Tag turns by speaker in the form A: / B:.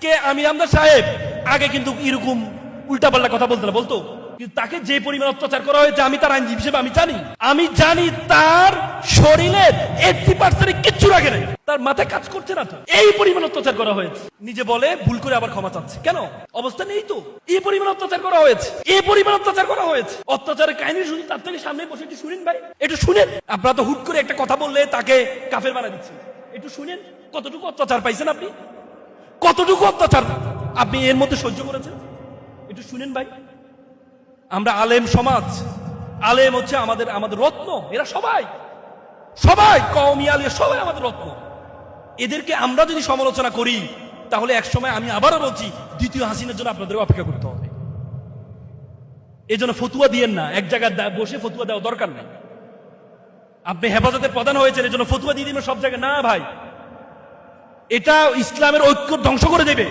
A: আজকে আমি আমদার সাহেব আগে কিন্তু এরকম উল্টাপাল্টা কথা বলতে না, বলতো, কিন্তু তাকে যে পরিমাণ অত্যাচার করা হয়েছে আমি তার আইনজীবী হিসেবে আমি জানি তার শরীরের 80% কিচ্ছু রাখে নাই, তার মাথায় কাজ করছে না তো, এই পরিমাণ অত্যাচার করা হয়েছে। নিজে বলে ভুল করে আবার ক্ষমা চাচ্ছে, কেন? অবস্থা নেই তো, এই পরিমাণ অত্যাচার করা হয়েছে, এই পরিমাণ অত্যাচার করা হয়েছে। অত্যাচারের কাহিনী শুনি, তার থেকে সামনে বসে একটু শুনেন ভাই, একটু শুনেন। আপনারা তো হুট করে একটা কথা বললে তাকে কাফের বানা দিচ্ছেন, একটু শুনেন কতটুকু অত্যাচার পাইছেন আপনি, কতটুকু অত্যাচার আপনি এর মধ্যে সহ্য করেছেন, একটু শুনেন ভাই। আমরা আলেম সমাজ, আলেম হচ্ছে আমাদের আমাদের রত্ন, এরা সবাই সবাই কওমি আলিয়া সবাই আমাদের রত্ন। এদেরকে আমরা যদি সমালোচনা করি তাহলে একসময় আমি আবারও বলছি দ্বিতীয় হাসিনার জন্য আপনাদের অপেক্ষা করতে হবে। এই জন্য ফতুয়া দিয়েন না, এক জায়গায় বসে ফতুয়া দেওয়া দরকার নেই। আপনি হেফাজতের প্রধান হয়েছেন এই জন্য ফতুয়া দিয়ে দিবেন সব জায়গায়, না ভাই, এটা ইসলামের ঐক্য ধ্বংস করে দেবে।